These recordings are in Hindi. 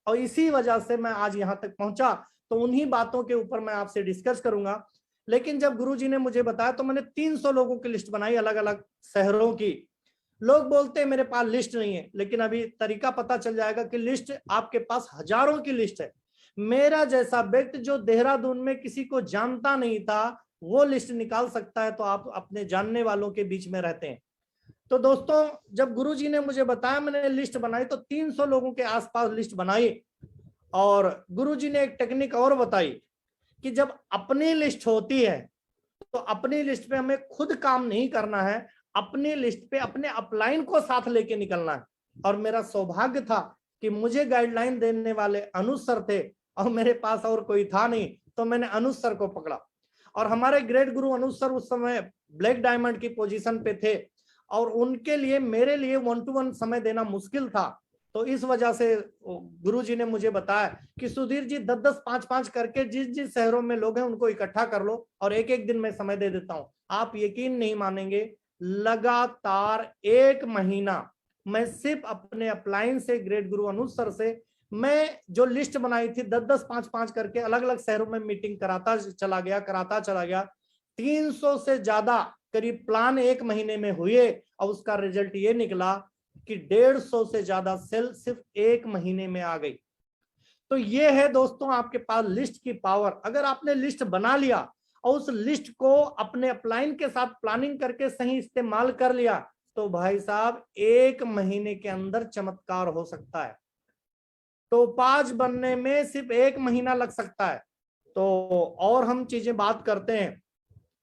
और इसी वजह से मैं आज यहाँ तक पहुंचा। तो उन्हीं बातों के ऊपर मैं आपसे डिस्कस करूंगा। लेकिन जब गुरुजी ने मुझे बताया तो मैंने 300 लोगों की लिस्ट बनाई, अलग अलग शहरों की। लोग बोलते हैं मेरे पास लिस्ट नहीं है, लेकिन अभी तरीका पता चल जाएगा कि लिस्ट आपके पास हजारों की लिस्ट है। मेरा जैसा व्यक्ति जो देहरादून में किसी को जानता नहीं था वो लिस्ट निकाल सकता है, तो आप अपने जानने वालों के बीच में रहते हैं। तो दोस्तों, जब गुरुजी ने मुझे बताया, मैंने लिस्ट बनाई तो 300 लोगों के आसपास लिस्ट बनाई। और गुरुजी ने एक टेक्निक और बताई कि जब अपनी लिस्ट होती है तो अपनी लिस्ट पे हमें खुद काम नहीं करना है, अपनी लिस्ट पे अपने अपलाइन को साथ लेके निकलना है। और मेरा सौभाग्य था कि मुझे गाइडलाइन देने वाले अनुज सर थे और मेरे पास और कोई था नहीं, तो मैंने अनुज सर को पकड़ा। और हमारे ग्रेट गुरु अनुज सर उस समय ब्लैक डायमंड की पोजीशन पे थे और उनके लिए मेरे लिए 1-to-1 समय देना मुश्किल था। तो इस वजह से गुरुजी ने मुझे बताया कि सुधीर जी 10-10, 5-5 करके जिस जिस शहरों में लोग हैं उनको इकट्ठा कर लो और एक एक दिन में समय दे देता हूं। आप यकीन नहीं मानेंगे, लगातार 1 महीना मैं सिर्फ अपने अपलाइन से, ग्रेट गुरु अनुज सर से, मैं जो लिस्ट बनाई थी 10-10, 5-5 करके अलग अलग शहरों में मीटिंग कराता चला गया। 300 से ज्यादा करीब प्लान 1 महीने में हुए और उसका रिजल्ट ये निकला कि 150 से ज्यादा सेल सिर्फ 1 महीने में आ गई। तो ये है दोस्तों आपके पास लिस्ट की पावर। अगर आपने लिस्ट बना लिया और उस लिस्ट को अपने अपलाइन के साथ प्लानिंग करके सही इस्तेमाल कर लिया, तो भाई साहब 1 महीने के अंदर चमत्कार हो सकता है। टोपाज बनने में सिर्फ 1 महीना लग सकता है। तो और हम चीजें बात करते हैं,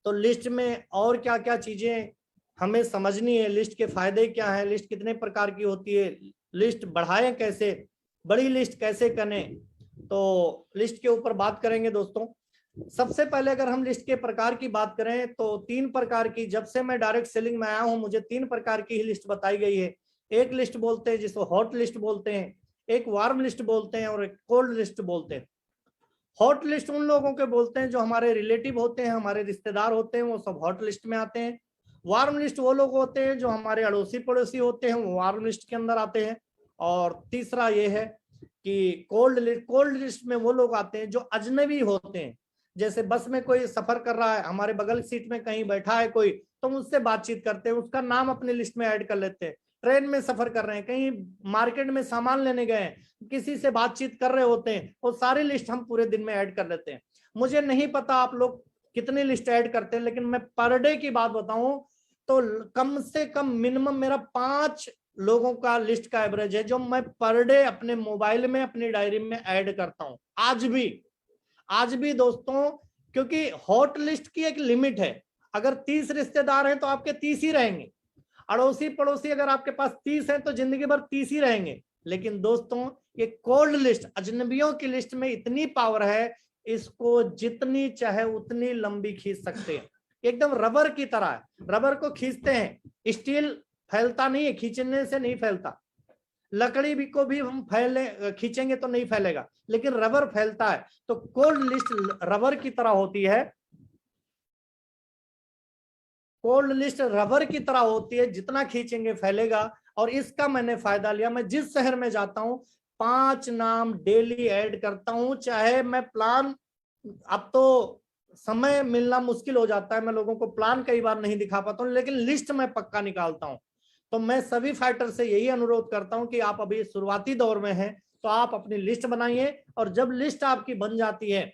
तो लिस्ट में और क्या क्या चीजें हमें समझनी है, लिस्ट के फायदे क्या हैं, लिस्ट कितने प्रकार की होती है, लिस्ट बढ़ाएं कैसे, बड़ी लिस्ट कैसे करें, तो लिस्ट के ऊपर बात करेंगे दोस्तों। सबसे पहले अगर हम लिस्ट के प्रकार की बात करें तो 3 प्रकार की, जब से मैं डायरेक्ट सेलिंग में आया हूं मुझे 3 प्रकार की ही लिस्ट बताई गई है। एक लिस्ट बोलते हैं जिसको हॉट लिस्ट बोलते हैं, एक वार्म लिस्ट बोलते हैं और एक कोल्ड लिस्ट बोलते हैं। हॉट लिस्ट उन लोगों के बोलते हैं जो हमारे रिलेटिव होते हैं, हमारे रिश्तेदार होते हैं, वो सब हॉट लिस्ट में आते हैं। वार्म लिस्ट वो लोग होते हैं जो हमारे अड़ोसी पड़ोसी होते हैं, वो वार्म लिस्ट के अंदर आते हैं। और तीसरा ये है कि कोल्ड लिस्ट में वो लोग आते हैं जो अजनबी होते हैं। जैसे बस में कोई सफर कर रहा है, हमारे बगल सीट में कहीं बैठा है कोई, तो हम उससे बातचीत करते हैं, उसका नाम अपनी लिस्ट में ऐड कर लेते हैं। ट्रेन में सफर कर रहे हैं, कहीं मार्केट में सामान लेने गए हैं, किसी से बातचीत कर रहे होते हैं, वो सारी लिस्ट हम पूरे दिन में ऐड कर लेते हैं। मुझे नहीं पता आप लोग कितनी लिस्ट ऐड करते हैं, लेकिन मैं पर डे की बात बताऊं तो कम से कम मिनिमम मेरा 5 लोगों का लिस्ट का एवरेज है जो मैं पर डे अपने मोबाइल में, अपनी डायरी में ऐड करता हूं। आज भी दोस्तों, क्योंकि हॉट लिस्ट की एक लिमिट है। अगर 30 रिश्तेदार हैं तो आपके 30 ही रहेंगे, अड़ोसी पड़ोसी अगर आपके पास 30 हैं तो जिंदगी भर 30 ही रहेंगे। लेकिन दोस्तों ये कोल्ड लिस्ट, अजनबियों की लिस्ट में इतनी पावर है, इसको जितनी चाहे उतनी लंबी खींच सकते हैं। एकदम रबर की तरह है, रबर को खींचते हैं, स्टील फैलता नहीं है, खींचने से नहीं फैलता। लकड़ी भी को भी हम खींचेंगे तो नहीं फैलेगा, लेकिन रबर फैलता है। तो कोल्ड लिस्ट रबर की तरह होती है, कोल्ड लिस्ट रबर की तरह होती है, जितना खींचेंगे फैलेगा। और इसका मैंने फायदा लिया, मैं जिस शहर में जाता हूं 5 नाम डेली ऐड करता हूं। चाहे मैं प्लान, अब तो समय मिलना मुश्किल हो जाता है, मैं लोगों को प्लान कई बार नहीं दिखा पाता हूं, लेकिन लिस्ट मैं पक्का निकालता हूं। तो मैं सभी फाइटर से यही अनुरोध करता हूं कि आप अभी शुरुआती दौर में हैं तो आप अपनी लिस्ट बनाइए, और जब लिस्ट आपकी बन जाती है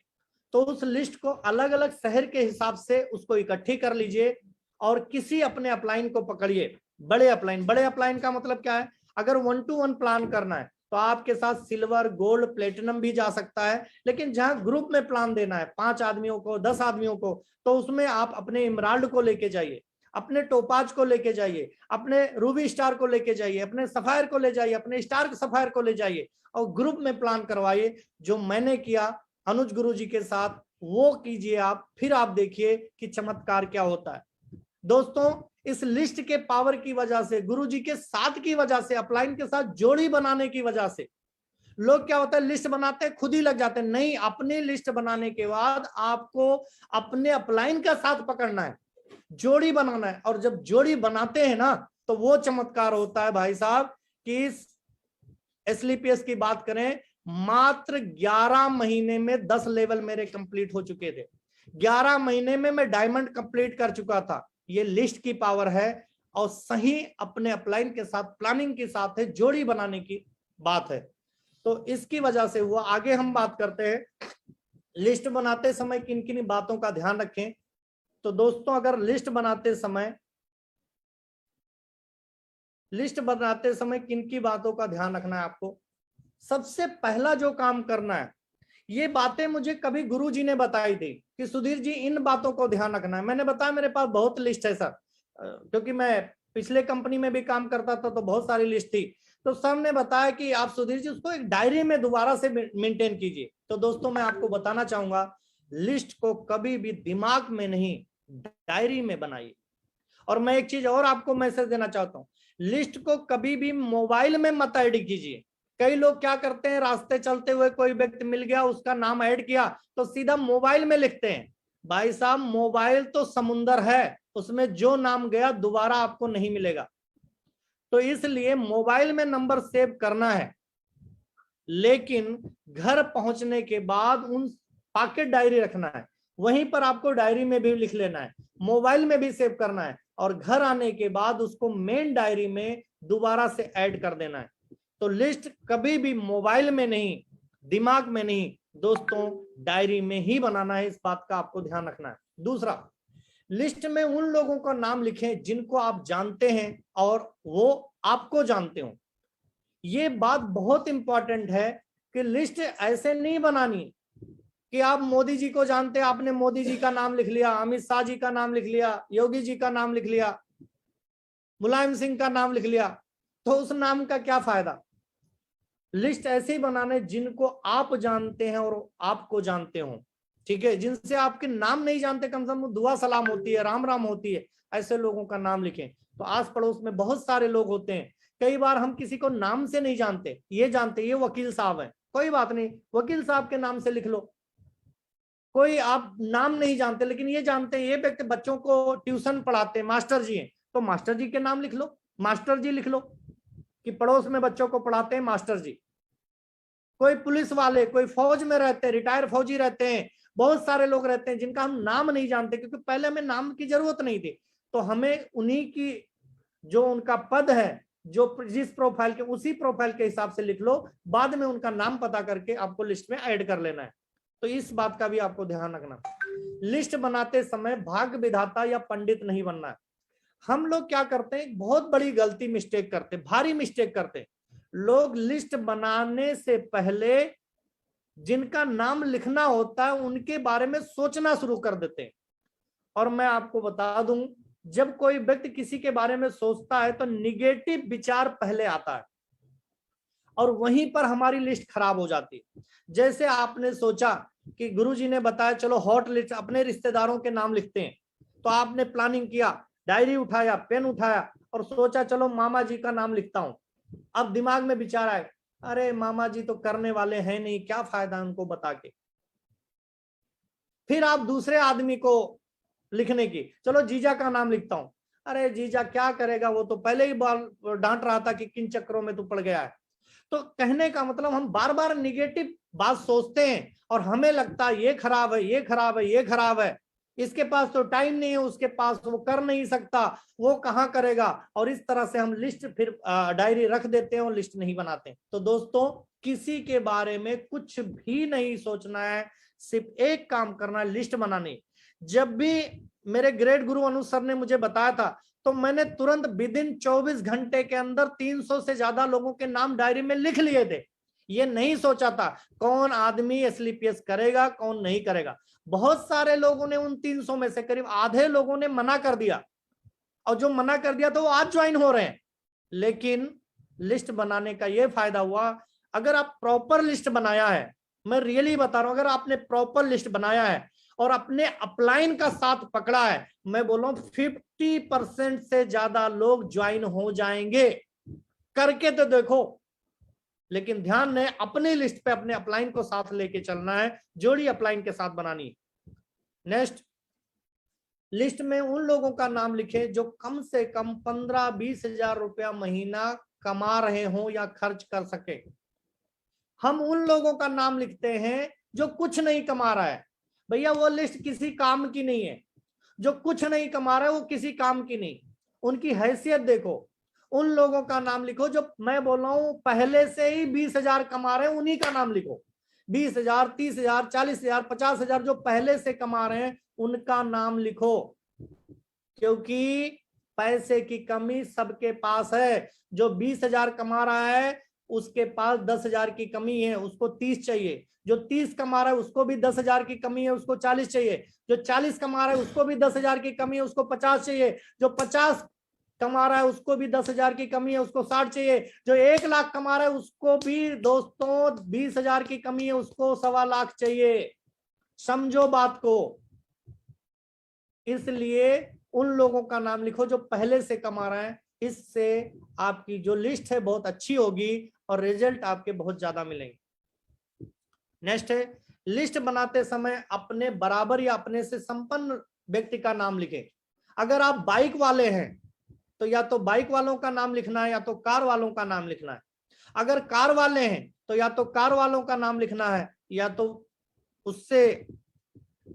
तो उस लिस्ट को अलग अलग शहर के हिसाब से उसको इकट्ठी कर लीजिए और किसी अपने अपलाइन को पकड़िए। बड़े अपलाइन का मतलब क्या है? अगर 1-to-1 प्लान करना है तो आपके साथ सिल्वर, गोल्ड, प्लेटिनम भी जा सकता है। लेकिन जहां ग्रुप में प्लान देना है 5 आदमियों को, 10 आदमियों को, तो उसमें आप अपने इमराल्ड को लेके जाइए, अपने टोपाज को लेके जाइए, अपने रूबी स्टार को लेके जाइए, अपने सफायर को ले जाइए, अपने स्टार सफायर को ले जाइए और ग्रुप में प्लान करवाइए। जो मैंने किया अनुज गुरु जी के साथ वो कीजिए आप, फिर आप देखिए कि चमत्कार क्या होता है। दोस्तों इस लिस्ट के पावर की वजह से, गुरुजी के साथ की वजह से, अपलाइन के साथ जोड़ी बनाने की वजह से, लोग क्या होता है लिस्ट बनाते हैं खुद ही लग जाते हैं। नहीं, अपनी लिस्ट बनाने के बाद आपको अपने अपलाइन का साथ पकड़ना है, जोड़ी बनाना है। और जब जोड़ी बनाते हैं ना तो वो चमत्कार होता है भाई साहब कि एसलीपीएस की बात करें, मात्र 11 महीने में 10 लेवल मेरे कंप्लीट हो चुके थे। 11 महीने में मैं डायमंड कंप्लीट कर चुका था। ये लिस्ट की पावर है और सही अपने अपलाइन के साथ प्लानिंग के साथ है, जोड़ी बनाने की बात है। तो इसकी वजह से हुआ। आगे हम बात करते हैं लिस्ट बनाते समय किन किन बातों का ध्यान रखें। तो दोस्तों, अगर लिस्ट बनाते समय किन की बातों का ध्यान रखना है आपको। सबसे पहला जो काम करना है, ये बातें मुझे कभी गुरुजी ने बताई थी कि सुधीर जी इन बातों को ध्यान रखना है। मैंने बताया मेरे पास बहुत लिस्ट है सर, क्योंकि मैं पिछले कंपनी में भी काम करता था तो बहुत सारी लिस्ट थी। तो सर ने बताया कि आप सुधीर जी उसको एक डायरी में दोबारा से मेंटेन कीजिए। तो दोस्तों, मैं आपको बताना चाहूंगा, लिस्ट को कभी भी दिमाग में नहीं, डायरी में बनाइए। और मैं एक चीज और आपको मैसेज देना चाहता हूं, लिस्ट को कभी भी मोबाइल में मत ऐड कीजिए। कई लोग क्या करते हैं, रास्ते चलते हुए कोई व्यक्ति मिल गया, उसका नाम ऐड किया तो सीधा मोबाइल में लिखते हैं। भाई साहब, मोबाइल तो समुंदर है, उसमें जो नाम गया दोबारा आपको नहीं मिलेगा। तो इसलिए मोबाइल में नंबर सेव करना है, लेकिन घर पहुंचने के बाद उन पॉकेट डायरी रखना है, वहीं पर आपको डायरी में भी लिख लेना है, मोबाइल में भी सेव करना है, और घर आने के बाद उसको मेन डायरी में दोबारा से ऐड कर देना है। तो लिस्ट कभी भी मोबाइल में नहीं, दिमाग में नहीं दोस्तों, डायरी में ही बनाना है। इस बात का आपको ध्यान रखना है। दूसरा, लिस्ट में उन लोगों का नाम लिखें जिनको आप जानते हैं और वो आपको जानते हो। ये बात बहुत इंपॉर्टेंट है कि लिस्ट ऐसे नहीं बनानी कि आप मोदी जी को जानते हैं, आपने मोदी जी का नाम लिख लिया, अमित शाह जी का नाम लिख लिया, योगी जी का नाम लिख लिया, मुलायम सिंह का नाम लिख लिया, तो उस नाम का क्या फायदा। लिस्ट ऐसे ही बनाने जिनको आप जानते हैं और आपको जानते हो, ठीक है। जिनसे आपके नाम नहीं जानते, कम से कम दुआ सलाम होती है, राम राम होती है, ऐसे लोगों का नाम लिखें। तो आस पड़ोस में बहुत सारे लोग होते हैं, कई बार हम किसी को नाम से नहीं जानते, ये जानते ये वकील साहब हैं, कोई बात नहीं, वकील साहब के नाम से लिख लो। कोई आप नाम नहीं जानते लेकिन ये जानते हैं ये व्यक्ति बच्चों को ट्यूशन पढ़ाते हैं, मास्टर जी हैं, तो मास्टर जी के नाम लिख लो, मास्टर जी लिख लो कि पड़ोस में बच्चों को पढ़ाते हैं मास्टर जी। कोई पुलिस वाले, कोई फौज में रहते हैं, रिटायर फौजी रहते हैं, बहुत सारे लोग रहते हैं जिनका हम नाम नहीं जानते, क्योंकि पहले हमें नाम की जरूरत नहीं थी। तो हमें उन्हीं की जो उनका पद है, जो जिस प्रोफाइल के, उसी प्रोफाइल के हिसाब से लिख लो, बाद में उनका नाम पता करके आपको लिस्ट में ऐड कर लेना है। तो इस बात का भी आपको ध्यान रखना। लिस्ट बनाते समय भाग्य विधाता या पंडित नहीं बनना है। हम लोग क्या करते हैं, बहुत बड़ी गलती मिस्टेक करते हैं, भारी मिस्टेक करते हैं। लोग लिस्ट बनाने से पहले जिनका नाम लिखना होता है उनके बारे में सोचना शुरू कर देते हैं। और मैं आपको बता दूं, जब कोई व्यक्ति किसी के बारे में सोचता है तो निगेटिव विचार पहले आता है और वहीं पर हमारी लिस्ट खराब हो जाती है। जैसे आपने सोचा कि गुरुजी ने बताया चलो हॉट लिस्ट, अपने रिश्तेदारों के नाम लिखते हैं, तो आपने प्लानिंग किया, डायरी उठाया, पेन उठाया और सोचा चलो मामा जी का नाम लिखता हूं। अब दिमाग में विचार आए, अरे मामा जी तो करने वाले हैं नहीं, क्या फायदा उनको बता के। फिर आप दूसरे आदमी को लिखने की, चलो जीजा का नाम लिखता हूं, अरे जीजा क्या करेगा, वो तो पहले ही डांट रहा था कि किन चक्करों में तू पड़ गया है। तो कहने का मतलब हम बार बार निगेटिव बात सोचते हैं और हमें लगता है ये खराब है, ये खराब है, ये खराब है, इसके पास तो टाइम नहीं है, उसके पास वो कर नहीं सकता, वो कहां करेगा, और इस तरह से हम लिस्ट फिर डायरी रख देते हैं और लिस्ट नहीं बनाते। तो दोस्तों, किसी के बारे में कुछ भी नहीं सोचना है, सिर्फ एक काम करना है, लिस्ट बनानी। जब भी मेरे ग्रेट गुरु अनु सर ने मुझे बताया था तो मैंने तुरंत विदिन 24 घंटे के अंदर 300 से ज्यादा लोगों के नाम डायरी में लिख लिए थे। ये नहीं सोचा था कौन आदमी एसलीपीएस करेगा, कौन नहीं करेगा। बहुत सारे लोगों ने, उन 300 में से करीब आधे लोगों ने मना कर दिया, और जो मना कर दिया तो वो आज ज्वाइन हो रहे हैं। लेकिन लिस्ट बनाने का ये फायदा हुआ, अगर आप प्रॉपर लिस्ट बनाया है, मैं रियली बता रहा हूं, अगर आपने प्रॉपर लिस्ट बनाया है और अपने अपलाइन का साथ पकड़ा है, मैं बोल रहा हूं 50% से ज्यादा लोग ज्वाइन हो जाएंगे। करके तो देखो। लेकिन ध्यान है, अपनी लिस्ट पे अपने अपलाइन को साथ लेके चलना है, जोड़ी अपलाइन के साथ बनानी है। नेक्स्ट, लिस्ट में उन लोगों का नाम लिखे जो कम से कम 15-20 हजार रुपया महीना कमा रहे हो या खर्च कर सके। हम उन लोगों का नाम लिखते हैं जो कुछ नहीं कमा रहा है। भैया वो लिस्ट किसी काम की नहीं है। जो कुछ नहीं कमा रहा है वो किसी काम की नहीं। उनकी हैसियत देखो। उन लोगों का नाम लिखो जो मैं बोल रहा हूं पहले से ही 20,000 कमा रहे हैं, उन्हीं का नाम लिखो। 20,000, 30,000, 40,000, 50,000 जो पहले से कमा रहे हैं उनका नाम लिखो। क्योंकि पैसे की कमी सबके पास है। जो 20,000 कमा रहा है उसके पास 10,000 की कमी है, उसको 30 चाहिए। जो 30 कमा रहा है उसको भी 10,000 की कमी है, उसको 40 चाहिए। जो 40 कमा रहा है उसको भी 10,000 की कमी है, उसको 50 चाहिए। जो 50 कमा रहा है उसको भी 10,000 की कमी है, उसको 60 चाहिए। जो 1,00,000 कमा रहा है उसको भी दोस्तों 20,000 की कमी है, उसको 1,25,000 चाहिए। समझो बात को। इसलिए उन लोगों का नाम लिखो जो पहले से कमा रहे हैं। इससे आपकी जो लिस्ट है बहुत अच्छी होगी और रिजल्ट आपके बहुत ज्यादा मिलेंगे। नेक्स्ट है, लिस्ट बनाते समय अपने बराबर या अपने से संपन्न व्यक्ति का नाम लिखें। अगर आप बाइक वाले हैं तो या तो बाइक वालों का नाम लिखना है या तो कार वालों का नाम लिखना है। अगर कार वाले हैं तो या तो कार वालों का नाम लिखना है या तो उससे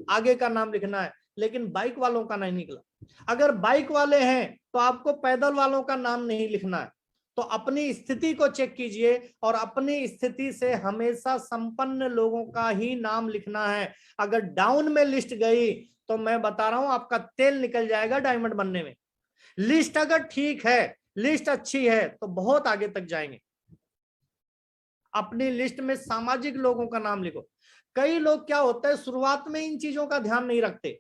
आगे का नाम लिखना है, लेकिन बाइक वालों का नहीं निकला। अगर बाइक वाले हैं तो आपको पैदल वालों का नाम नहीं लिखना है। तो अपनी स्थिति को चेक कीजिए और अपनी स्थिति से हमेशा संपन्न लोगों का ही नाम लिखना है। अगर डाउन में लिस्ट गई तो मैं बता रहा हूं आपका तेल निकल जाएगा डायमंड बनने में। लिस्ट अगर ठीक है, लिस्ट अच्छी है तो बहुत आगे तक जाएंगे। अपनी लिस्ट में सामाजिक लोगों का नाम लिखो। कई लोग क्या होता है शुरुआत में इन चीजों का ध्यान नहीं रखते।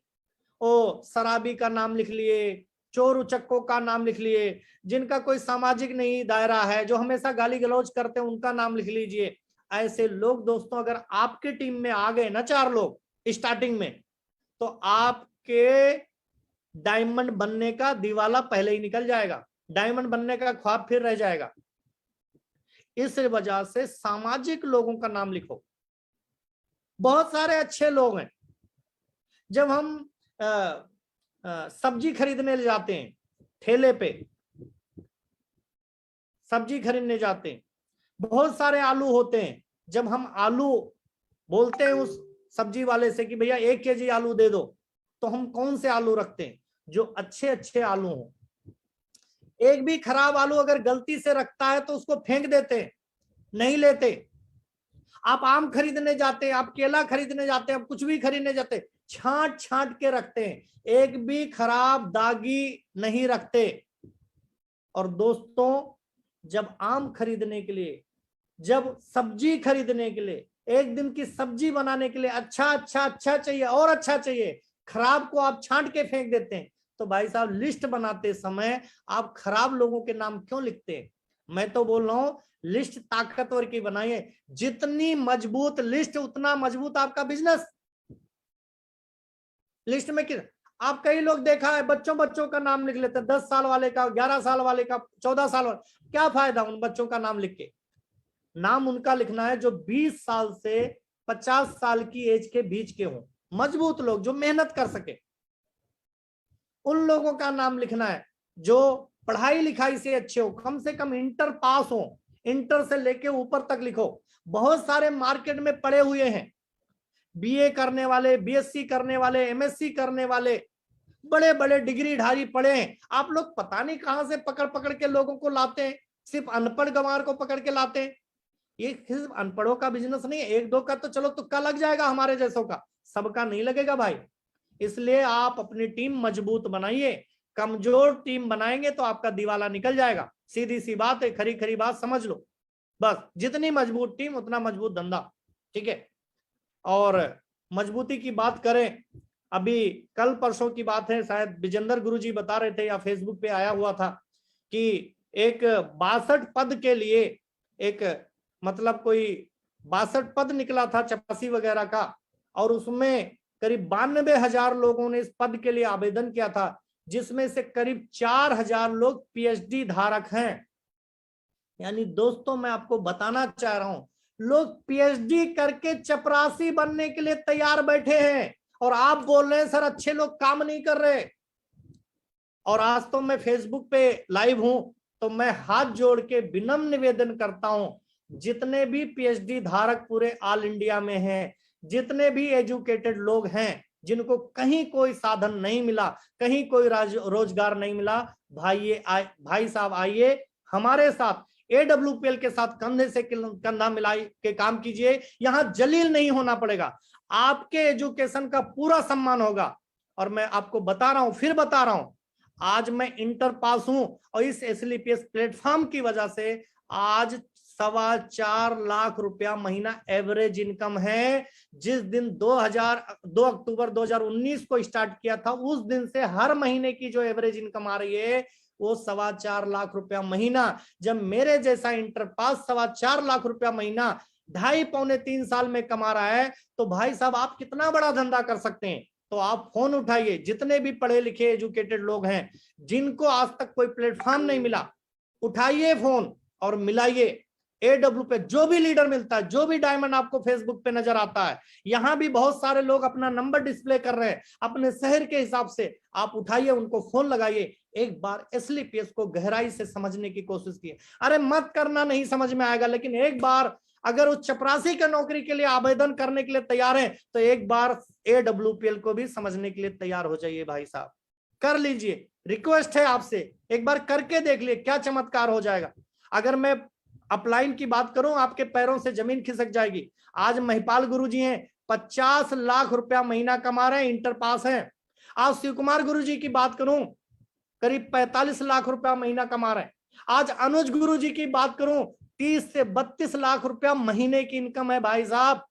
ओ शराबी का नाम लिख लिए, चोर उचक्कों का नाम लिख लिए, जिनका कोई सामाजिक नहीं दायरा है, जो हमेशा गाली गलौज करते हैं उनका नाम लिख लीजिए। ऐसे लोग दोस्तों अगर आपके टीम में आ गए ना 4 लोग स्टार्टिंग में, तो आपके डायमंड बनने का दिवाला पहले ही निकल जाएगा। डायमंड बनने का ख्वाब फिर रह जाएगा। इस वजह से सामाजिक लोगों का नाम लिखो। बहुत सारे अच्छे लोग हैं। जब हम सब्जी खरीदने जाते हैं, ठेले पे सब्जी खरीदने जाते हैं, बहुत सारे आलू होते हैं। जब हम आलू बोलते हैं उस सब्जी वाले से कि भैया 1 केजी आलू दे दो, तो हम कौन से आलू रखते हैं? जो अच्छे अच्छे आलू हो। एक भी खराब आलू अगर गलती से रखता है तो उसको फेंक देते हैं, नहीं लेते। आप आम खरीदने जाते हैं, आप केला खरीदने जाते हैं, आप कुछ भी खरीदने जाते हैं, छांट छांट के रखते हैं, एक भी खराब दागी नहीं रखते। और दोस्तों जब आम खरीदने के लिए, जब सब्जी खरीदने के लिए, एक दिन की सब्जी बनाने के लिए अच्छा अच्छा अच्छा चाहिए और अच्छा चाहिए, खराब को आप छांट के फेंक देते हैं। तो भाई साहब लिस्ट बनाते समय आप खराब लोगों के नाम क्यों लिखते हैं? मैं तो बोल रहा हूं लिस्ट ताकतवर की बनाइए। जितनी मजबूत लिस्ट उतना मजबूत आपका बिजनेस। लिस्ट में किस आप कई लोग देखा है बच्चों बच्चों का नाम लिख लेते हैं, 10 साल वाले का, 11 साल वाले का, 14 साल वाले। क्या फायदा उन बच्चों का नाम लिख के? नाम उनका लिखना है जो 20 साल से 50 साल की एज के बीच के हों, मजबूत लोग जो मेहनत कर सके। उन लोगों का नाम लिखना है जो पढ़ाई लिखाई से अच्छे हो, कम से कम इंटर पास हो, इंटर से लेके ऊपर तक लिखो। बहुत सारे मार्केट में पड़े हुए हैं, बीए करने वाले, बीएससी करने वाले, एमएससी करने वाले, बड़े बड़े डिग्रीधारी पढ़े हैं। आप लोग पता नहीं कहां से पकड़ पकड़ के लोगों को लाते हैं, सिर्फ अनपढ़ गंवार को पकड़ के लाते हैं। ये सिर्फ अनपढ़ों का बिजनेस नहीं है, 1-2 का तो चलो तुक्का लग जाएगा हमारे जैसों का, सबका नहीं लगेगा भाई। इसलिए आप अपनी टीम मजबूत बनाइए। कमजोर टीम बनाएंगे तो आपका दिवाला निकल जाएगा। सीधी सी बात है, खरी खरी बात समझ लो। बस जितनी मजबूत टीम उतना मजबूत धंधा। ठीक है। और मजबूती की बात करें, अभी कल परसों की बात है, शायद विजेंद्र गुरुजी बता रहे थे या फेसबुक पे आया हुआ था कि एक 62 पद के लिए एक मतलब कोई 62 पद निकला था चपरासी वगैरह का, और उसमें करीब 92,000 लोगों ने इस पद के लिए आवेदन किया था, जिसमें से करीब 4,000 लोग पीएचडी धारक हैं। यानी दोस्तों मैं आपको बताना चाह रहा हूं, लोग पीएचडी करके चपरासी बनने के लिए तैयार बैठे हैं, और आप बोल रहे हैं सर अच्छे लोग काम नहीं कर रहे। और आज तो मैं फेसबुक पे लाइव हूं, तो मैं हाथ जोड़ के विनम्र निवेदन करता हूं, जितने भी पीएचडी धारक पूरे ऑल इंडिया में हैं, जितने भी एजुकेटेड लोग हैं, जिनको कहीं कोई साधन नहीं मिला, कहीं कोई रोजगार नहीं मिला, भाई साहब आइए हमारे साथ AWPL के साथ कंधे से कंधा मिलाई के काम कीजिए। यहां जलील नहीं होना पड़ेगा, आपके एजुकेशन का पूरा सम्मान होगा। और मैं आपको बता रहा हूं, फिर बता रहा हूं, आज मैं इंटर पास हूं और इस SLPS प्लेटफॉर्म की वजह से आज 4.25 लाख रुपया महीना एवरेज इनकम है। जिस दिन 2 अक्टूबर 2019 को स्टार्ट किया था, उस दिन से हर महीने की जो एवरेज इनकम आ रही है वो 4.25 लाख रुपया महीना। जब मेरे जैसा इंटर पास 4.25 लाख रुपया महीना 2.5-3 साल में कमा रहा है, तो भाई साहब आप कितना बड़ा धंधा कर सकते हैं। तो आप फोन उठाइए, जितने भी पढ़े लिखे एजुकेटेड लोग हैं, जिनको आज तक कोई प्लेटफॉर्म नहीं मिला, उठाइए फोन और मिलाइए। AW पे जो भी लीडर मिलता है, जो भी डायमंड आपको फेसबुक पे नजर आता है, यहां भी बहुत सारे लोग अपना नंबर डिस्प्ले कर रहे हैं अपने शहर के हिसाब से, आप उठाइए, उनको फोन लगाइए, एक बार SLPS को गहराई से समझने की कोशिश कीजिए। अरे मत करना, नहीं समझ में आएगा, लेकिन एक बार अगर उस चपरासी का नौकरी के लिए आवेदन करने के लिए तैयार है, तो एक बार AWPL को भी समझने के लिए तैयार हो जाइए। भाई साहब कर लीजिए, रिक्वेस्ट है आपसे, एक बार करके देख लिए क्या चमत्कार हो जाएगा। अगर मैं अपलाइन की बात करूं, आपके पैरों से जमीन खिसक जाएगी। आज महिपाल गुरुजी हैं, 50 लाख रुपया महीना कमा रहे हैं, इंटर पास हैं। आज शिव कुमार गुरुजी की बात करूं, करीब 45 लाख रुपया महीना कमा रहे हैं। आज अनुज गुरुजी की बात करूं, 30 से 32 लाख रुपया महीने की इनकम है। भाई साहब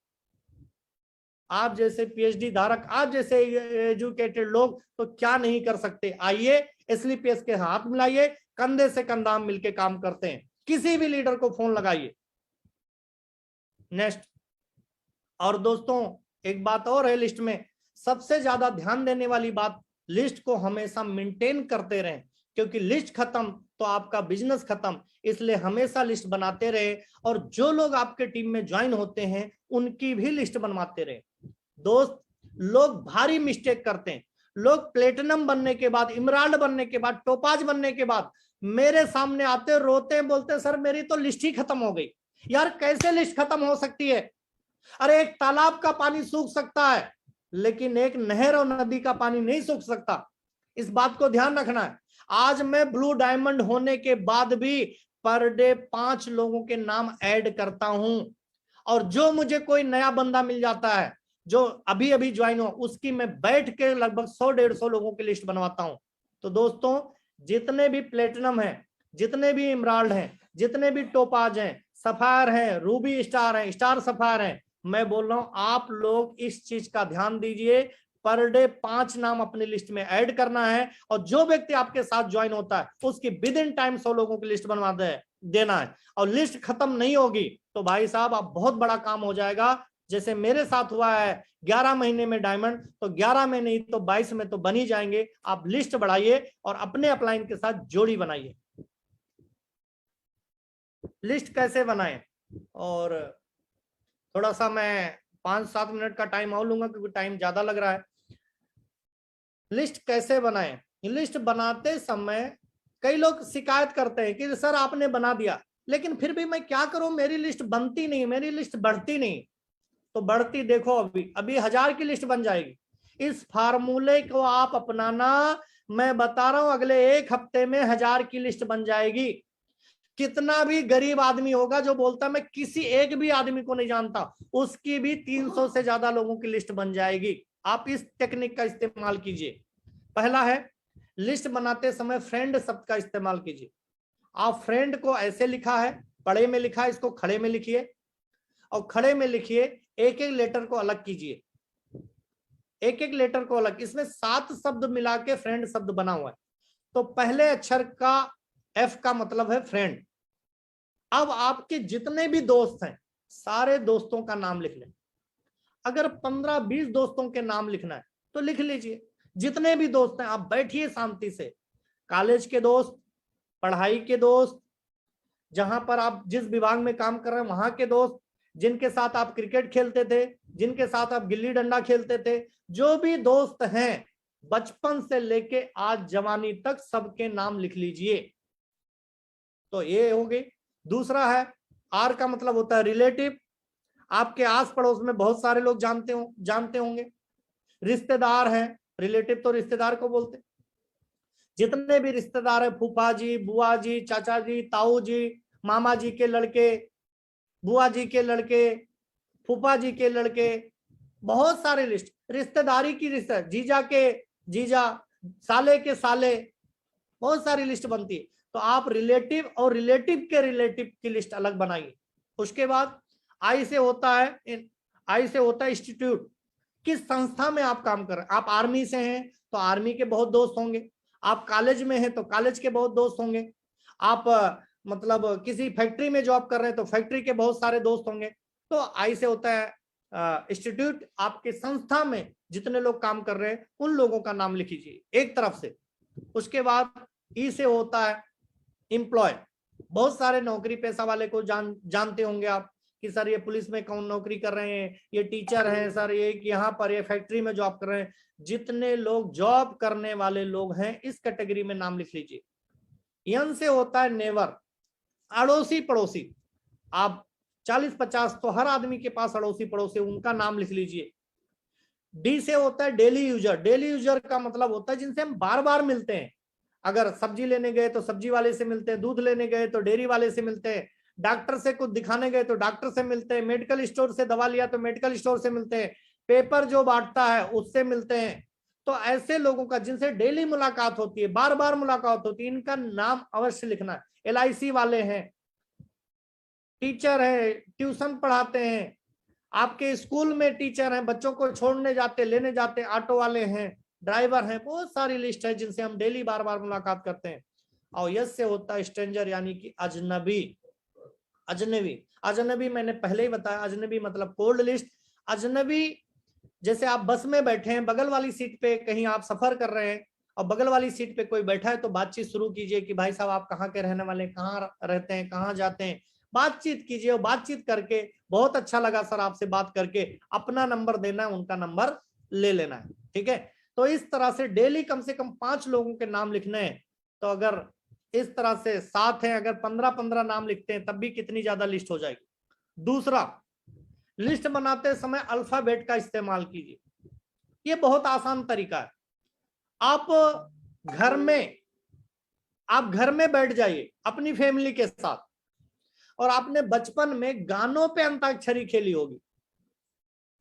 आप जैसे PhD धारक, आप जैसे एजुकेटेड लोग तो क्या नहीं कर सकते। आइए SLPS के हाथ मिलाइए, कंधे से कंधा मिलके काम करते हैं। किसी भी लीडर को फोन लगाइए। नेक्स्ट, और दोस्तों एक बात और है, लिस्ट में सबसे ज्यादा ध्यान देने वाली बात, लिस्ट को हमेशा मेंटेन करते रहें, क्योंकि लिस्ट खत्म तो आपका बिजनेस खत्म। इसलिए हमेशा लिस्ट बनाते रहे, और जो लोग आपके टीम में ज्वाइन होते हैं उनकी भी लिस्ट बनवाते रहे। दोस्त, लोग भारी मिस्टेक करते हैं। लोग प्लेटिनम बनने के बाद, इमराल्ड बनने के बाद, टोपाज बनने के बाद मेरे सामने आते, रोते, बोलते सर मेरी तो लिस्ट ही खत्म हो गई। यार कैसे लिस्ट खत्म हो सकती है? अरे एक तालाब का पानी सूख सकता है, लेकिन एक नहर और नदी का पानी नहीं सूख सकता। इस बात को ध्यान रखना है। आज मैं ब्लू डायमंड होने के बाद भी पर डे 5 लोगों के नाम ऐड करता हूं, और जो मुझे कोई नया बंदा मिल जाता है जो अभी अभी ज्वाइन हो, उसकी मैं बैठ के लगभग 100-150 लोगों की लिस्ट बनवाता हूं। तो दोस्तों जितने भी प्लेटिनम हैं, जितने भी इमराल्ड हैं, जितने भी टोपाज हैं, सफायर हैं, रूबी स्टार हैं, स्टार सफायर हैं, मैं बोल रहा हूं आप लोग इस चीज का ध्यान दीजिए। पर डे 5 नाम अपनी लिस्ट में ऐड करना है, और जो व्यक्ति आपके साथ ज्वाइन होता है उसकी विद इन टाइम 100 लोगों की लिस्ट बनवा देना है। और लिस्ट खत्म नहीं होगी तो भाई साहब आप बहुत बड़ा काम हो जाएगा। जैसे मेरे साथ हुआ है 11 महीने में डायमंड, तो 11 में नहीं तो 22 में तो बन ही जाएंगे। आप लिस्ट बढ़ाइए और अपने अपलाइन के साथ जोड़ी बनाइए। लिस्ट कैसे बनाएं, और थोड़ा सा मैं 5-7 मिनट का टाइम और लूंगा क्योंकि टाइम ज्यादा लग रहा है। लिस्ट कैसे बनाएं? लिस्ट बनाते समय कई लोग शिकायत करते हैं कि सर आपने बना दिया, लेकिन फिर भी मैं क्या करूं, मेरी लिस्ट बनती नहीं, मेरी लिस्ट बढ़ती नहीं। तो बढ़ती देखो, अभी 1000 की लिस्ट बन जाएगी। इस फार्मूले को आप अपनाना, मैं बता रहा हूं अगले 1 हफ्ते में 1000 की लिस्ट बन जाएगी। कितना भी गरीब आदमी होगा जो बोलता मैं किसी एक भी आदमी को नहीं जानता, उसकी भी 300 से ज्यादा लोगों की लिस्ट बन जाएगी। आप इस टेक्निक का इस्तेमाल कीजिए। पहला है, लिस्ट बनाते समय फ्रेंड शब्द का इस्तेमाल कीजिए। आप फ्रेंड को ऐसे लिखा है, बड़े में लिखा है, इसको खड़े में लिखिए, और खड़े में लिखिए, एक एक लेटर को अलग कीजिए, एक एक लेटर को अलग। इसमें 7 शब्द मिला के फ्रेंड शब्द बना हुआ है। तो पहले अक्षर का F का मतलब है फ्रेंड। अब आपके जितने भी दोस्त हैं सारे दोस्तों का नाम लिख लें। अगर 15-20 दोस्तों के नाम लिखना है तो लिख लीजिए, जितने भी दोस्त हैं। आप बैठिए शांति से, कॉलेज के दोस्त, पढ़ाई के दोस्त, जहां पर आप जिस विभाग में काम कर रहे हैं वहां के दोस्त, जिनके साथ आप क्रिकेट खेलते थे, जिनके साथ आप गिल्ली डंडा खेलते थे, जो भी दोस्त हैं बचपन से लेके आज जवानी तक सबके नाम लिख लीजिए। तो ये हो गई। दूसरा है, आर का मतलब होता है रिलेटिव, आपके आस पड़ोस में बहुत सारे लोग जानते होंगे। रिश्तेदार हैं, रिलेटिव तो रिश्तेदार को बोलते हैं। जितने भी रिश्तेदार है, फूफा जी, बुआ जी, चाचा जी, ताऊ जी, मामा जी के लड़के, बुआ जी के लड़के, फूफा जी के लड़के, बहुत सारे लिस्ट, रिश्तेदारी की रिश्ते, जीजा के जीजा, साले के साले, बहुत सारी लिस्ट बनती है। तो आप रिलेटिव और रिलेटिव के रिलेटिव की लिस्ट अलग बनाइए। उसके बाद आई से होता है, आई से होता है इंस्टीट्यूट, किस संस्था में आप काम कर रहे हैं। आप आर्मी से हैं तो आर्मी के बहुत दोस्त होंगे, आप कॉलेज में हैं तो कॉलेज के बहुत दोस्त होंगे, आप मतलब किसी फैक्ट्री में जॉब कर रहे हैं तो फैक्ट्री के बहुत सारे दोस्त होंगे। तो आई से होता है इंस्टीट्यूट, आपके संस्था में जितने लोग काम कर रहे हैं उन लोगों का नाम लिख लीजिए एक तरफ से। उसके बाद ई से होता है एम्प्लॉय, बहुत सारे नौकरी पेशा वाले को जानते होंगे आप कि सर ये पुलिस में कौन नौकरी कर रहे हैं, ये टीचर हैं सर, ये यहाँ पर ये फैक्ट्री में जॉब कर रहे हैं। जितने लोग जॉब करने वाले लोग हैं इस कैटेगरी में नाम लिख लीजिए। एन से होता है नेवर, अड़ोसी पड़ोसी, आप 40-50 तो हर आदमी के पास अड़ोसी पड़ोसी, उनका नाम लिख लीजिए। डी से होता है डेली यूजर, डेली यूजर का मतलब होता है जिनसे हम बार बार मिलते हैं। अगर सब्जी लेने गए तो सब्जी वाले से मिलते हैं, दूध लेने गए तो डेयरी वाले से मिलते हैं, डॉक्टर से कुछ दिखाने गए तो डॉक्टर से मिलते हैं, मेडिकल स्टोर से दवा लिया तो मेडिकल स्टोर से मिलते हैं, पेपर जो बांटता है उससे मिलते हैं। तो ऐसे लोगों का जिनसे डेली मुलाकात होती है, बार बार मुलाकात होती है, इनका नाम अवश्य लिखना है। LIC वाले हैं, टीचर है, ट्यूशन पढ़ाते हैं, आपके स्कूल में टीचर हैं, बच्चों को छोड़ने जाते लेने जाते, ऑटो वाले हैं, ड्राइवर हैं, बहुत सारी लिस्ट है जिनसे हम डेली बार बार मुलाकात करते हैं। और यस से होता है स्ट्रेंजर, यानी कि अजनबी। अजनबी, अजनबी मैंने पहले ही बताया, अजनबी मतलब कोल्ड लिस्ट। अजनबी जैसे आप बस में बैठे हैं, बगल वाली सीट पे कहीं आप सफर कर रहे हैं और बगल वाली सीट पे कोई बैठा है तो बातचीत शुरू कीजिए कि भाई साहब आप कहाँ के रहने वाले, कहाँ रहते हैं, कहाँ जाते हैं, बातचीत कीजिए। और बातचीत करके बहुत अच्छा लगा सर आपसे बात करके, अपना नंबर देना है, उनका नंबर ले लेना है, ठीक है। तो इस तरह से डेली कम से कम 5 लोगों के नाम लिखने हैं। तो अगर इस तरह से 7 हैं, अगर 15-15 नाम लिखते हैं तब भी कितनी ज्यादा लिस्ट हो जाएगी। दूसरा, लिस्ट बनाते समय अल्फाबेट का इस्तेमाल कीजिए। ये बहुत आसान तरीका है। आप घर में बैठ जाइए अपनी फैमिली के साथ, और आपने बचपन में गानों पे अंताक्षरी खेली होगी,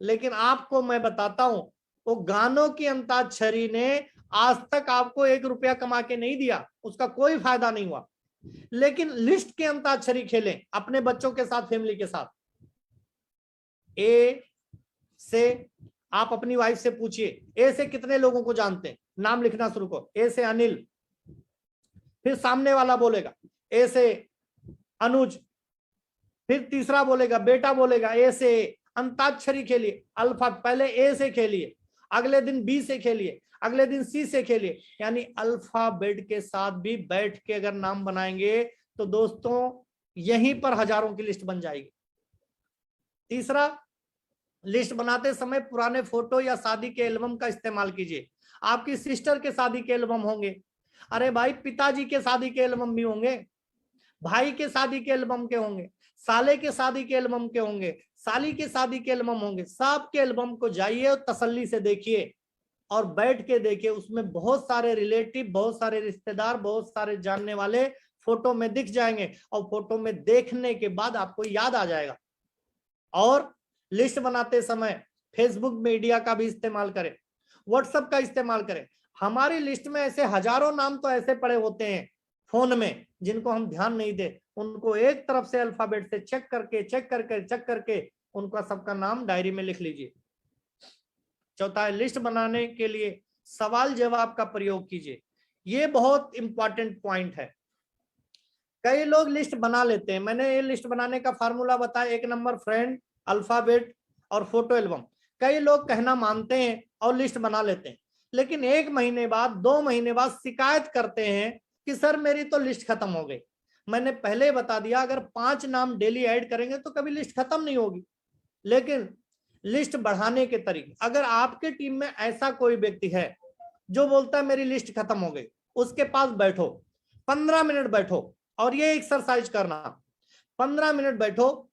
लेकिन आपको मैं बताता हूं वो गानों की अंताक्षरी ने आज तक आपको 1 रुपया कमा के नहीं दिया, उसका कोई फायदा नहीं हुआ। लेकिन लिस्ट के अंताक्षरी खेलें अपने बच्चों के साथ, फैमिली के साथ। ए से आप अपनी वाइफ से पूछिए, ए से कितने लोगों को जानते हैं, नाम लिखना शुरू करो। ए से अनिल, फिर सामने वाला बोलेगा ए से अनुज, फिर तीसरा बोलेगा, बेटा बोलेगा ए से। अंताक्षरी खेलिए, अल्फा पहले ए से खेलिए, अगले दिन बी से खेलिए, अगले दिन सी से खेलिए, यानी अल्फाबेट के साथ भी बैठ के अगर नाम बनाएंगे तो दोस्तों यहीं पर हजारों की लिस्ट बन जाएगी। तीसरा, लिस्ट बनाते समय पुराने फोटो या शादी के एल्बम का इस्तेमाल कीजिए। आपकी सिस्टर के शादी के एल्बम होंगे, अरे भाई पिताजी के शादी के एल्बम भी होंगे, भाई के शादी के एल्बम के होंगे, साले के शादी के एल्बम के होंगे, साली के शादी के एल्बम होंगे। सब के एल्बम को जाइए और तसल्ली से देखिए और बैठ के देखिए, उसमें बहुत सारे रिलेटिव, बहुत सारे रिश्तेदार, बहुत सारे जानने वाले फोटो में दिख जाएंगे, और फोटो में देखने के बाद आपको याद आ जाएगा। और लिस्ट बनाते समय फेसबुक मीडिया का भी इस्तेमाल करें, व्हाट्सएप का इस्तेमाल करें। हमारी लिस्ट में ऐसे हजारों नाम तो ऐसे पड़े होते हैं फोन में जिनको हम ध्यान नहीं दे, उनको एक तरफ से अल्फाबेट से चेक करके उनका सबका नाम डायरी में लिख लीजिए। चौथा है, लिस्ट बनाने के लिए सवाल जवाब का प्रयोग कीजिए। ये बहुत इंपॉर्टेंट पॉइंट है। कई लोग लिस्ट बना लेते हैं, मैंने ये लिस्ट बनाने का फार्मूला बताया, 1 नंबर फ्रेंड, अल्फाबेट और फोटो एल्बम। कई लोग कहना मानते हैं और लिस्ट बना लेते हैं, लेकिन 1 महीने बाद, 2 महीने बाद शिकायत करते हैं कि सर मेरी तो लिस्ट खत्म हो गई। मैंने पहले बता दिया, अगर 5 नाम डेली ऐड करेंगे तो कभी लिस्ट खत्म नहीं होगी। लेकिन लिस्ट बढ़ाने के तरीके, अगर आपके टीम में ऐसा कोई व्यक्ति है जो बोलता है मेरी लिस्ट खत्म हो गई, उसके पास बैठो, 15 मिनट बैठो और ये एक्सरसाइज करना। 15 मिनट बैठो,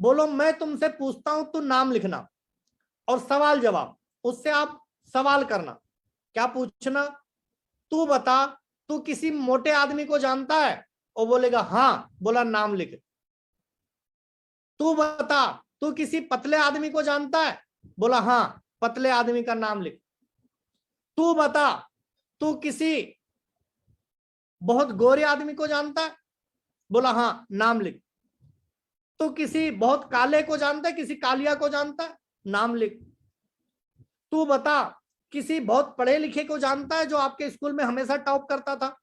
बोलो मैं तुमसे पूछता हूं, तू नाम लिखना और सवाल जवाब, उससे आप सवाल करना। क्या पूछना? तू बता, तू किसी मोटे आदमी को जानता है? वो बोलेगा हाँ, बोला नाम लिख। तू बता, तू किसी पतले आदमी को जानता है? बोला हाँ, पतले आदमी का नाम लिख। तू बता, तू किसी बहुत गोरे आदमी को जानता है? बोला हाँ, नाम लिख। तू किसी बहुत काले को जानता है, किसी कालिया को जानता है? नाम लिख। तू बता, किसी बहुत पढ़े लिखे को जानता है जो आपके स्कूल में हमेशा टॉप करता था?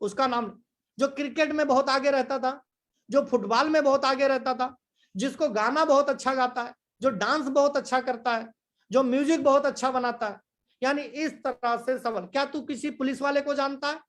उसका नाम। जो क्रिकेट में बहुत आगे रहता था, जो फुटबॉल में बहुत आगे रहता था, जिसको गाना बहुत अच्छा गाता है, जो डांस बहुत अच्छा करता है, जो म्यूजिक बहुत अच्छा बनाता है। यानी इस तरह से सवाल। क्या तू किसी पुलिस वाले को जानता है?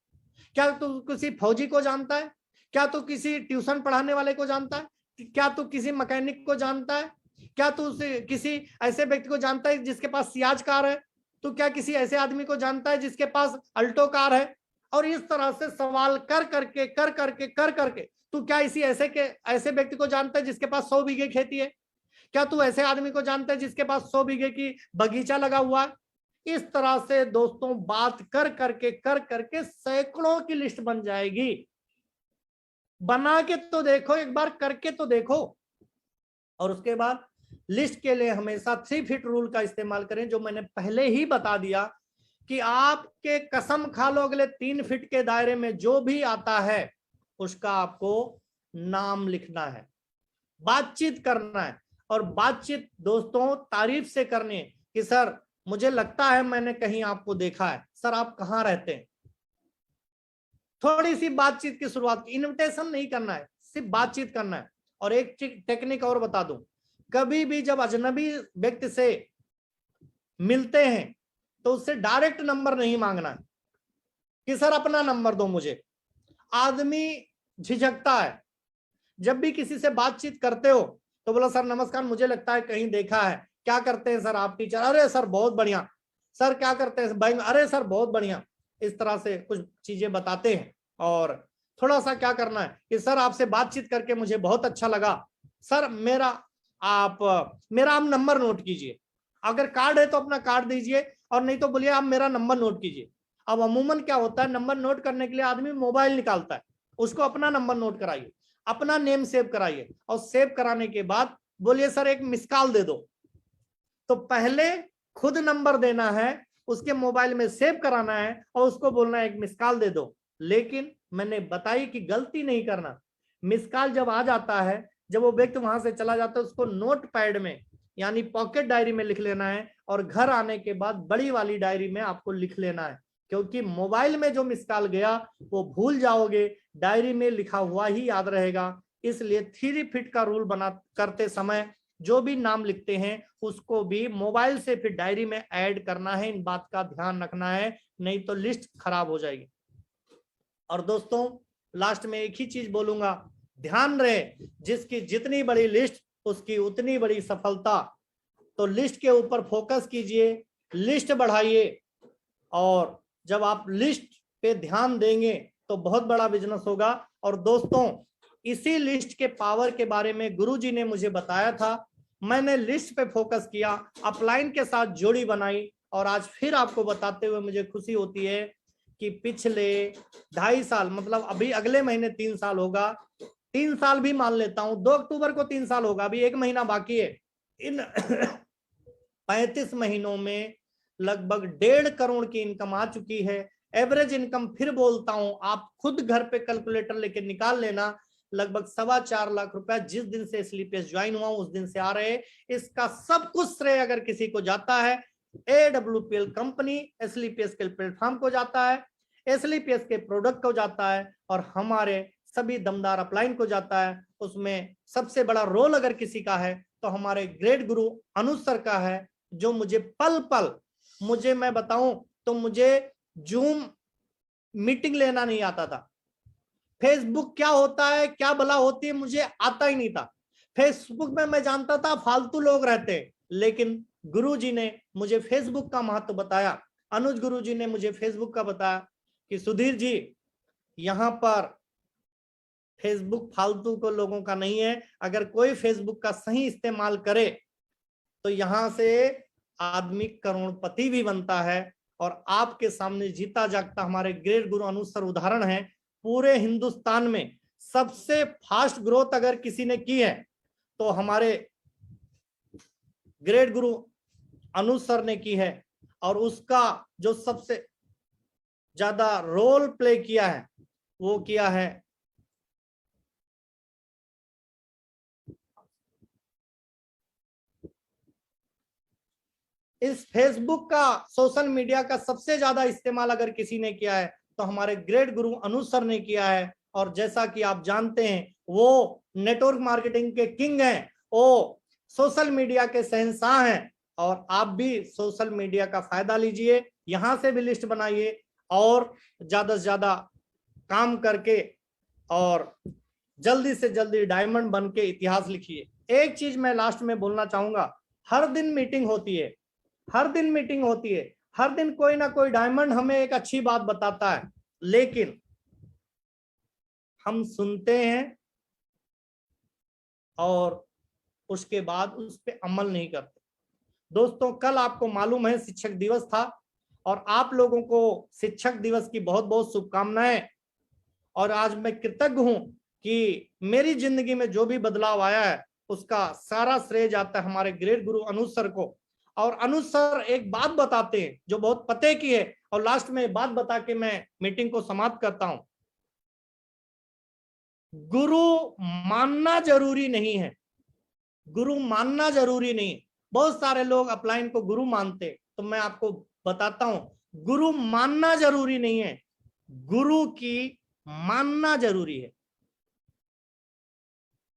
क्या तू किसी फौजी को जानता है? क्या तू किसी ट्यूशन पढ़ाने वाले को जानता है? क्या तू किसी मैकेनिक को जानता है? क्या तू किसी ऐसे व्यक्ति को जानता है जिसके पास सियाज कार है? तू क्या किसी ऐसे आदमी को जानता है जिसके पास अल्टो कार है? और इस तरह से सवाल कर करके तू क्या इसी ऐसे व्यक्ति को जानता है जिसके पास 100 बीघे खेती है? क्या तू ऐसे आदमी को जानता है जिसके पास 100 बीघे की बगीचा लगा हुआ है? इस तरह से दोस्तों बात कर करके सैकड़ों की लिस्ट बन जाएगी। बना के तो देखो, एक बार करके तो देखो। और उसके बाद लिस्ट के लिए हमेशा 3 फीट रूल का इस्तेमाल करें, जो मैंने पहले ही बता दिया कि आपके कसम खा लो अगले 3 फीट के दायरे में जो भी आता है उसका आपको नाम लिखना है, बातचीत करना है। और बातचीत दोस्तों तारीफ से करनी है कि सर मुझे लगता है मैंने कहीं आपको देखा है, सर आप कहाँ रहते हैं। थोड़ी सी बातचीत की शुरुआत, इनविटेशन नहीं करना है, सिर्फ बातचीत करना है। और एक टेक्निक और बता दूं, कभी भी जब अजनबी व्यक्ति से मिलते हैं तो उससे डायरेक्ट नंबर नहीं मांगना है कि सर अपना नंबर दो मुझे। आदमी झिझकता है। जब भी किसी से बातचीत करते हो तो बोलो सर नमस्कार, मुझे लगता है कहीं देखा है, क्या करते हैं सर आप? टीचर। अरे सर बहुत बढ़िया। सर क्या करते हैं? बैंक। अरे सर बहुत बढ़िया। इस तरह से कुछ चीजें बताते हैं। और थोड़ा सा क्या करना है कि सर आपसे बातचीत करके मुझे बहुत अच्छा लगा, सर आप नंबर नोट कीजिए। अगर कार्ड है तो अपना कार्ड दीजिए, और नहीं तो बोलिए आप मेरा नंबर नोट कीजिए। अब अमूमन क्या होता है, नंबर नोट करने के लिए आदमी मोबाइल निकालता है, उसको अपना नंबर नोट कराइए, अपना नेम सेव कराइए, और सेव कराने के बाद बोलिए सर एक मिस कॉल दे दो। तो पहले खुद नंबर देना है, उसके मोबाइल में सेव कराना है, और उसको बोलना है एक मिस कॉल दे दो। लेकिन मैंने बताई कि गलती नहीं करना। मिस कॉल जब आ जाता है, जब वो व्यक्ति वहां से चला जाता है, उसको नोट पैड में यानी पॉकेट डायरी में लिख लेना है, और घर आने के बाद बड़ी वाली डायरी में आपको लिख लेना है। क्योंकि मोबाइल में जो मिस कॉल गया वो भूल जाओगे, डायरी में लिखा हुआ ही याद रहेगा। इसलिए 3 फीट का रूल बना करते समय जो भी नाम लिखते हैं उसको भी मोबाइल से फिर डायरी में ऐड करना है। इन बात का ध्यान रखना है, नहीं तो लिस्ट खराब हो जाएगी। और दोस्तों लास्ट में एक ही चीज बोलूंगा, ध्यान रहे जिसकी जितनी बड़ी लिस्ट उसकी उतनी बड़ी सफलता। तो लिस्ट के ऊपर फोकस कीजिए, लिस्ट बढ़ाइए, और जब आप लिस्ट पे ध्यान देंगे तो बहुत बड़ा बिजनेस होगा। और दोस्तों इसी लिस्ट के पावर के बारे में गुरुजी ने मुझे बताया था, मैंने लिस्ट पे फोकस किया, अपलाइन के साथ जोड़ी बनाई, और आज फिर आपको बताते हुए मुझे खुशी होती है कि पिछले 2.5 साल, मतलब अभी अगले महीने 3 साल होगा, 3 साल भी मान लेता हूं, 2 अक्टूबर को 3 साल होगा, अभी 1 महीना बाकी है। इन 35 महीनों में लगभग 1.5 करोड़ की इनकम आ चुकी है। एवरेज इनकम फिर बोलता हूं, आप खुद घर पे कैलकुलेटर लेके निकाल लेना, लगभग 4.25 लाख रुपया जिस दिन से स्लीपियस ज्वाइन हुआ उस दिन से आ रहे। इसका सब कुछ श्रेय अगर किसी को जाता है, AWPL कंपनी स्लीपियस के प्लेटफॉर्म को जाता है, स्लीपियस के प्रोडक्ट को जाता है, और हमारे सभी दमदार अपलाइन को जाता है। उसमें सबसे बड़ा रोल अगर किसी का है तो हमारे ग्रेट गुरु अनुज सर का है, जो मुझे पल पल, मुझे मैं बताऊं तो मुझे जूम मीटिंग लेना नहीं आता था, फेसबुक क्या होता है क्या भला होती है मुझे आता ही नहीं था। फेसबुक में मैं जानता था फालतू लोग रहते हैं, लेकिन गुरुजी ने मुझे फेसबुक का महत्व बताया। अनुज गुरुजी ने मुझे फेसबुक का बताया कि सुधीर जी यहाँ पर फेसबुक फालतू को लोगों का नहीं है। अगर कोई फेसबुक का सही इस्तेमाल करे तो यहां से आदमी करोड़पति भी बनता है। और आपके सामने जीता जागता हमारे ग्रेट गुरु अनु सर उदाहरण है। पूरे हिंदुस्तान में सबसे फास्ट ग्रोथ अगर किसी ने की है तो हमारे ग्रेट गुरु अनु सर ने की है। और उसका जो सबसे ज्यादा रोल प्ले किया है वो किया है इस फेसबुक का, सोशल मीडिया का सबसे ज्यादा इस्तेमाल अगर किसी ने किया है तो हमारे ग्रेट गुरु अनु सर ने किया है। और जैसा कि आप जानते हैं वो नेटवर्क मार्केटिंग के किंग हैं, वो सोशल मीडिया के शहंशाह हैं। और आप भी सोशल मीडिया का फायदा लीजिए, यहां से भी लिस्ट बनाइए और ज्यादा से ज्यादा काम करके और जल्दी से जल्दी डायमंड बन के इतिहास लिखिए। एक चीज मैं लास्ट में बोलना चाहूंगा, हर दिन मीटिंग होती है, हर दिन मीटिंग होती है, हर दिन कोई ना कोई डायमंड हमें एक अच्छी बात बताता है, लेकिन हम सुनते हैं और उसके बाद उस पर अमल नहीं करते। दोस्तों कल आपको मालूम है शिक्षक दिवस था और आप लोगों को शिक्षक दिवस की बहुत बहुत शुभकामनाएं। और आज मैं कृतज्ञ हूं कि मेरी जिंदगी में जो भी बदलाव आया है उसका सारा श्रेय जाता है हमारे ग्रेट गुरु अनु सर को। और अनु सर एक बात बताते हैं जो बहुत पते की है, और लास्ट में बात बता के मैं मीटिंग को समाप्त करता हूं। गुरु मानना जरूरी नहीं है, गुरु मानना जरूरी नहीं है। बहुत सारे लोग अपलाइन को गुरु मानते, तो मैं आपको बताता हूं गुरु मानना जरूरी नहीं है, गुरु की मानना जरूरी है।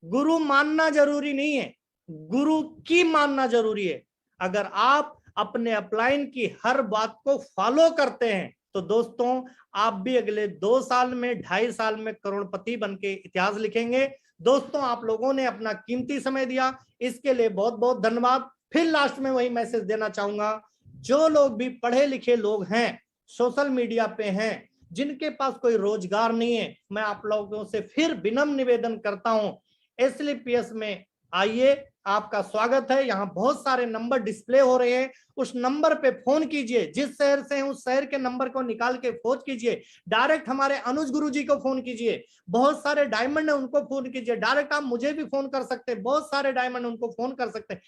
गुरु मानना जरूरी नहीं है, गुरु की मानना जरूरी है। अगर आप अपने अपलाइन की हर बात को फॉलो करते हैं तो दोस्तों आप भी अगले 2 साल में 2.5 साल में करोड़पति बन के इतिहास लिखेंगे। दोस्तों आप लोगों ने अपना कीमती समय दिया, इसके लिए बहुत बहुत धन्यवाद। फिर लास्ट में वही मैसेज देना चाहूंगा, जो लोग भी पढ़े लिखे लोग हैं, सोशल मीडिया पे हैं, जिनके पास कोई रोजगार नहीं है, मैं आप लोगों से फिर विनम्र निवेदन करता हूं, SLPS में आइए, आपका स्वागत है। यहाँ बहुत सारे नंबर डिस्प्ले हो रहे हैं, उस नंबर पे फोन कीजिए। जिस शहर से हैं उस शहर के नंबर को निकाल के फोन कीजिए, डायरेक्ट हमारे अनुज गुरु जी को फोन कीजिए। बहुत सारे डायमंड है उनको फोन कीजिए, डायरेक्ट आप मुझे भी फोन कर सकते हैं, बहुत सारे डायमंड उनको फोन कर सकते हैं।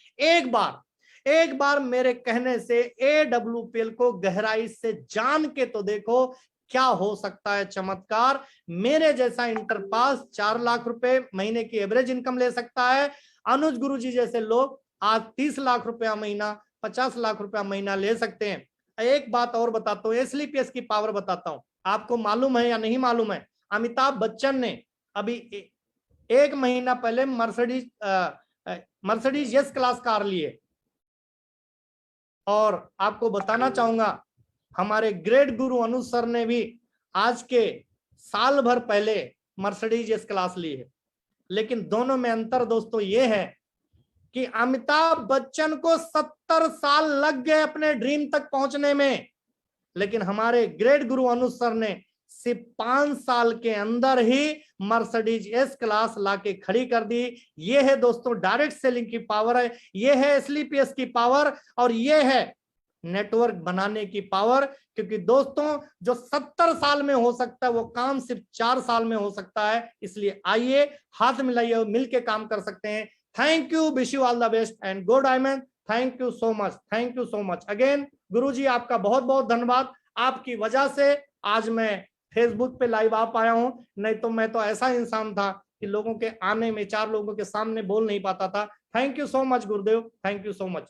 एक बार मेरे कहने से AWPL को गहराई से जान के तो देखो क्या हो सकता है चमत्कार। मेरे जैसा इंटर पास 4 लाख रुपए महीने की एवरेज इनकम ले सकता है, अनुज गुरु जी जैसे लोग आज 30 लाख रुपया महीना, 50 लाख रुपया महीना ले सकते हैं। एक बात और बताता हूँ, SLPS की पावर बताता हूँ, आपको मालूम है या नहीं मालूम है, अमिताभ बच्चन ने अभी 1 महीना पहले मर्सिडीज एस क्लास कार लिए। और आपको बताना चाहूंगा हमारे ग्रेट गुरु अनु सर ने भी आज के साल भर पहले मर्सिडीज एस क्लास ली है। लेकिन दोनों में अंतर दोस्तों ये है कि अमिताभ बच्चन को 70 साल लग गए अपने ड्रीम तक पहुंचने में, लेकिन हमारे ग्रेट गुरु अनु सर ने सिर्फ 5 साल के अंदर ही मर्सिडीज एस क्लास लाके खड़ी कर दी। ये है दोस्तों डायरेक्ट सेलिंग की पावर है, ये है SLPS की पावर, और ये है नेटवर्क बनाने की पावर। क्योंकि दोस्तों जो 70 साल में हो सकता है वो काम सिर्फ 4 साल में हो सकता है। इसलिए आइए हाथ मिलाइए, मिलके काम कर सकते हैं। Thank you, wish you all the best and go diamond. Thank you so much, thank you so much again. Guruji आपका बहुत बहुत धन्यवाद, आपकी वजह से आज मैं फेसबुक पे लाइव आ पाया हूं, नहीं तो मैं तो ऐसा इंसान था कि लोगों के आने में 4 लोगों के सामने बोल नहीं पाता था। Thank you so much Gurudev, thank you so much.